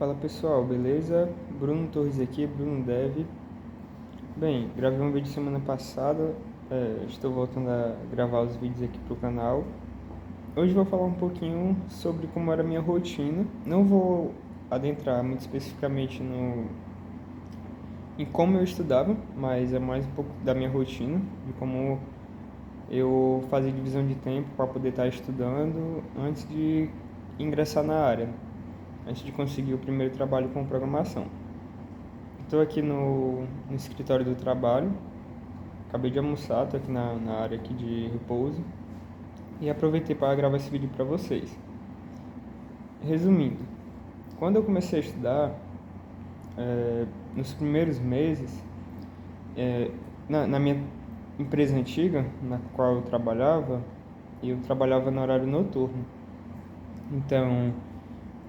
Fala pessoal, beleza? Bruno Torres aqui, Bruno Dev. Bem, gravei um vídeo semana passada, estou voltando a gravar os vídeos aqui pro canal. Hoje vou falar um pouquinho sobre como era a minha rotina. Não vou adentrar muito especificamente em como eu estudava, mas é mais um pouco da minha rotina, de como eu fazia divisão de tempo para poder estar estudando antes de ingressar na área, antes de conseguir o primeiro trabalho com programação. Estou aqui no escritório do trabalho, acabei de almoçar, estou aqui na área aqui de repouso e aproveitei para gravar esse vídeo para vocês. Resumindo, quando eu comecei a estudar, nos primeiros meses, na minha empresa antiga, na qual eu trabalhava no horário noturno. Então,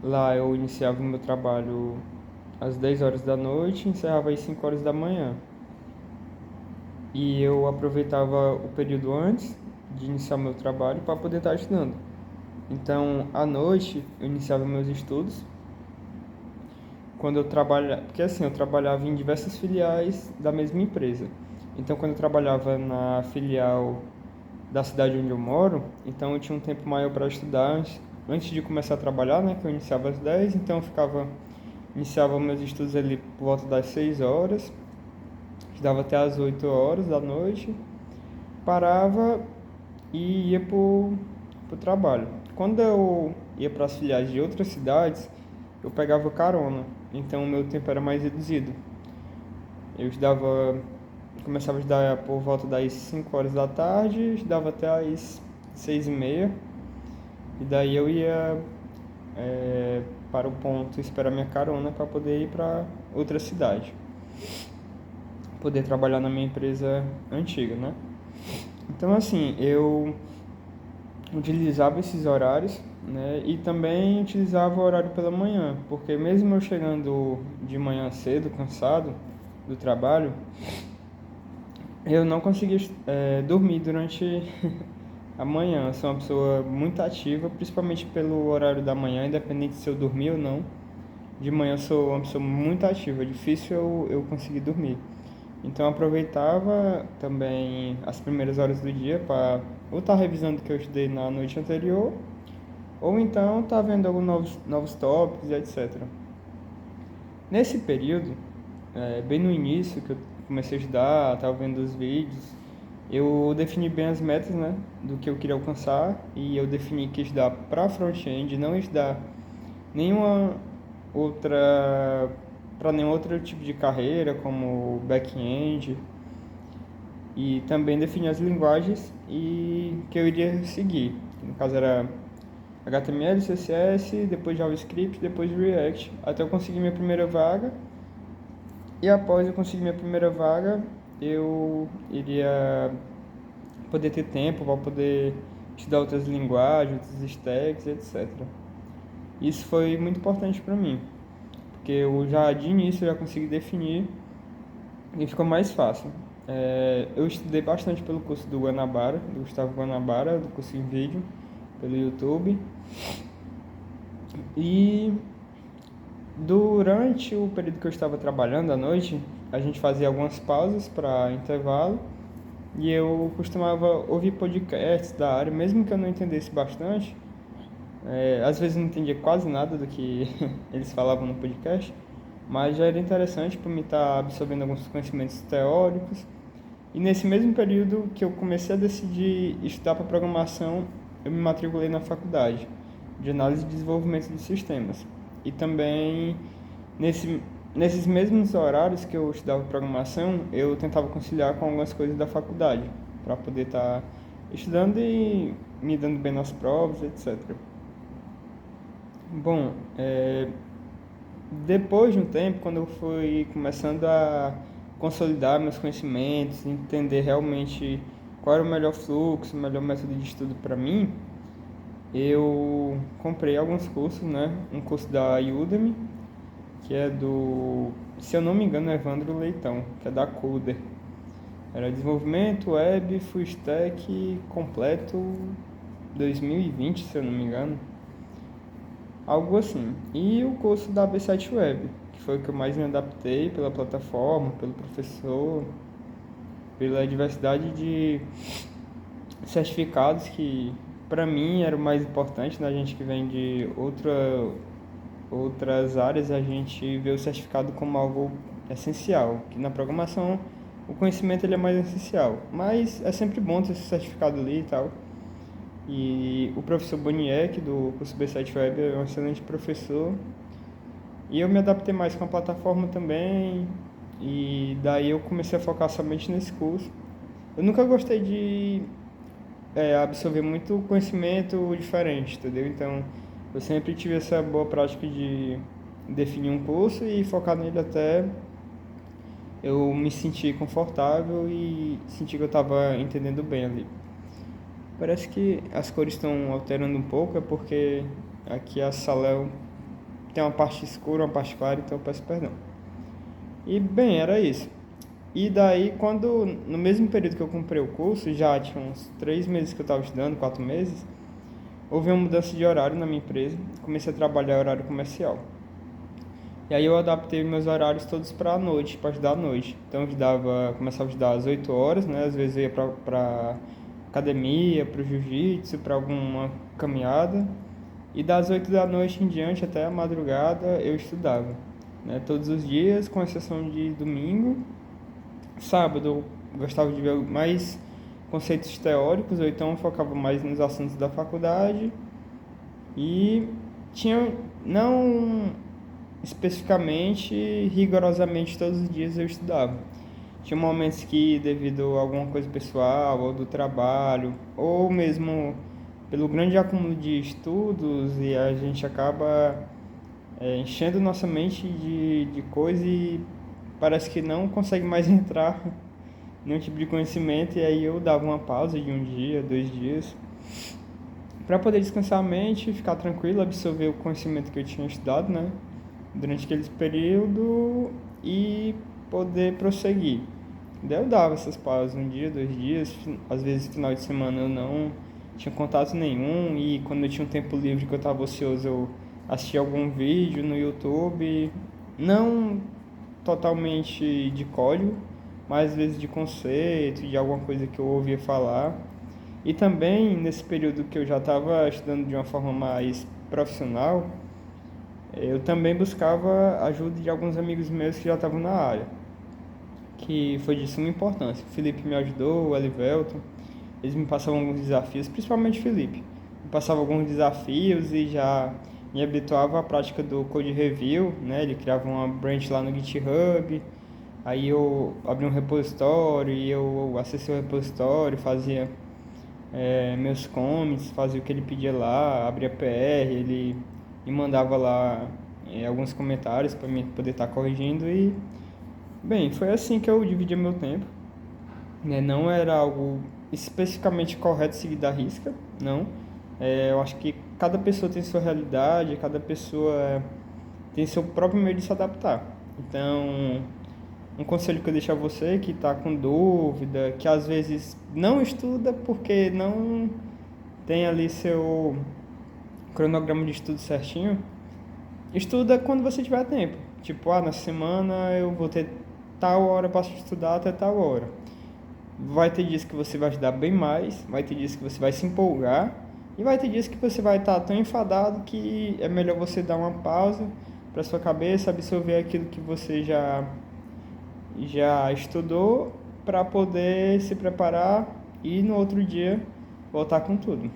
lá eu iniciava o meu trabalho às 10 horas da noite e encerrava às 5 horas da manhã. E eu aproveitava o período antes de iniciar meu trabalho para poder estar estudando. Então, à noite, eu iniciava meus estudos. Quando eu trabalhava, porque assim, eu trabalhava em diversas filiais da mesma empresa. Então, quando eu trabalhava na filial da cidade onde eu moro, então eu tinha um tempo maior para estudar antes de começar a trabalhar, né, que eu iniciava às 10, então eu iniciava meus estudos ali por volta das 6 horas, estudava até às 8 horas da noite, parava e ia para o trabalho. Quando eu ia para as filiais de outras cidades, eu pegava carona, então o meu tempo era mais reduzido. Eu começava a estudar por volta das 5 horas da tarde, estudava até às 6h30, e daí eu ia para o ponto esperar minha carona para poder ir para outra cidade, poder trabalhar na minha empresa antiga, né? Então, assim, eu utilizava esses horários, né? E também utilizava o horário pela manhã, porque mesmo eu chegando de manhã cedo, cansado do trabalho, eu não conseguia dormir durante a manhã. Eu sou uma pessoa muito ativa, principalmente pelo horário da manhã, independente se eu dormir ou não. De manhã eu sou uma pessoa muito ativa, é difícil eu conseguir dormir. Então eu aproveitava também as primeiras horas do dia para ou estar revisando o que eu estudei na noite anterior, ou então estar vendo alguns novos tópicos, etc. Nesse período, bem no início que eu comecei a estudar, estava vendo os vídeos, eu defini bem as metas, né, do que eu queria alcançar, e eu defini que estudar para front-end, não estudar nenhuma outra para nenhum outro tipo de carreira, como back-end, e também definir as linguagens que eu iria seguir. No caso era HTML, CSS, depois JavaScript, depois React, até eu conseguir minha primeira vaga. E após eu conseguir minha primeira vaga, eu iria poder ter tempo para poder estudar outras linguagens, outros stacks, etc. Isso foi muito importante para mim, porque eu já de início eu já consegui definir e ficou mais fácil. Eu estudei bastante pelo curso do Guanabara, do Gustavo Guanabara, do curso em vídeo, pelo YouTube. E durante o período que eu estava trabalhando à noite, a gente fazia algumas pausas para intervalo e eu costumava ouvir podcasts da área, mesmo que eu não entendesse bastante. Às vezes não entendia quase nada do que eles falavam no podcast, mas já era interessante para mim estar absorvendo alguns conhecimentos teóricos. E nesse mesmo período que eu comecei a decidir estudar para programação, eu me matriculei na faculdade de análise e desenvolvimento de sistemas. E também nesses mesmos horários que eu estudava programação, eu tentava conciliar com algumas coisas da faculdade, para poder estar estudando e me dando bem nas provas, etc. Bom, depois de um tempo, quando eu fui começando a consolidar meus conhecimentos, entender realmente qual era o melhor fluxo, o melhor método de estudo para mim, eu comprei alguns cursos, né? Um curso da Udemy, que é se eu não me engano, Evandro Leitão, que é da Coder. Era desenvolvimento web, full stack completo 2020, se eu não me engano. algo assim. E o curso da B7 Web, que foi o que eu mais me adaptei pela plataforma, pelo professor, pela diversidade de certificados que para mim era o mais importante, né? A gente que vem de outras áreas, a gente vê o certificado como algo essencial, que na programação o conhecimento ele é mais essencial, mas é sempre bom ter esse certificado ali e tal. E o professor Boniek, do curso B7 Web, é um excelente professor. E eu me adaptei mais com a plataforma também, e daí eu comecei a focar somente nesse curso. Eu nunca gostei de absorver muito conhecimento diferente, entendeu? Então, eu sempre tive essa boa prática de definir um curso e focar nele até eu me sentir confortável e sentir que eu estava entendendo bem ali. Parece que as cores estão alterando um pouco, é porque aqui a sala tem uma parte escura, uma parte clara, então eu peço perdão. E bem, era isso. E daí, quando no mesmo período que eu comprei o curso, já tinha uns 3 meses que eu estava estudando, 4 meses, houve uma mudança de horário na minha empresa, comecei a trabalhar horário comercial. E aí eu adaptei meus horários todos para a noite, para estudar à noite. Então eu começava a estudar às 8 horas, né? Às vezes eu ia para academia, para o jiu-jitsu, para alguma caminhada. E das 8 da noite em diante até a madrugada eu estudava, né? Todos os dias, com exceção de domingo. Sábado eu gostava de ver mais conceitos teóricos, ou então eu focava mais nos assuntos da faculdade. E tinha, não especificamente, rigorosamente todos os dias eu estudava. Tinha momentos que, devido a alguma coisa pessoal, ou do trabalho, ou mesmo pelo grande acúmulo de estudos, e a gente acaba enchendo nossa mente de coisa e parece que não consegue mais entrar em nenhum tipo de conhecimento, e aí eu dava uma pausa de um dia, 2 dias, para poder descansar a mente, ficar tranquilo, absorver o conhecimento que eu tinha estudado, né, durante aquele período e poder prosseguir. Daí eu dava essas pausas, um dia, 2 dias, às vezes final de semana eu não tinha contato nenhum, e quando eu tinha um tempo livre que eu estava ocioso eu assistia algum vídeo no YouTube, não totalmente de código, mas às vezes de conceito, de alguma coisa que eu ouvia falar. E também nesse período que eu já estava estudando de uma forma mais profissional, eu também buscava ajuda de alguns amigos meus que já estavam na área, que foi de suma importância. O Felipe me ajudou, o Elivelton, eles me passavam alguns desafios, principalmente o Felipe. Me passava alguns desafios e já me habituava à prática do code review, né? Ele criava uma branch lá no GitHub, aí eu abri um repositório e eu acessei o repositório, fazia meus commits, fazia o que ele pedia lá, abria PR, ele me mandava lá alguns comentários para mim poder estar corrigindo. E bem, foi assim que eu dividia meu tempo, né? Não era algo especificamente correto seguir da risca, não. Eu acho que cada pessoa tem sua realidade, cada pessoa tem seu próprio meio de se adaptar. Então, um conselho que eu deixo a você que está com dúvida, que às vezes não estuda porque não tem ali seu cronograma de estudo certinho, estuda quando você tiver tempo. Tipo, na semana eu vou ter tal hora para estudar até tal hora. Vai ter dias que você vai estudar bem mais, vai ter dias que você vai se empolgar, e vai ter dias que você vai estar tão enfadado que é melhor você dar uma pausa para sua cabeça, absorver aquilo que você já estudou, para poder se preparar e no outro dia voltar com tudo.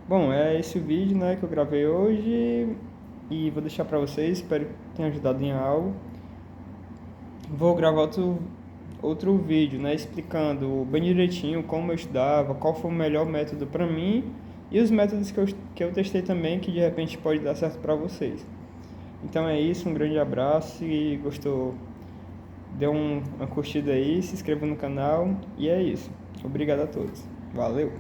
Bom, é esse o vídeo, né, que eu gravei hoje e vou deixar para vocês, espero que tenha ajudado em algo. Vou gravar outro vídeo, né, explicando bem direitinho como eu estudava, qual foi o melhor método para mim e os métodos que eu testei também, que de repente pode dar certo para vocês. Então é isso, um grande abraço, e gostou, dê uma curtida aí, se inscreva no canal, e é isso. Obrigado a todos. Valeu!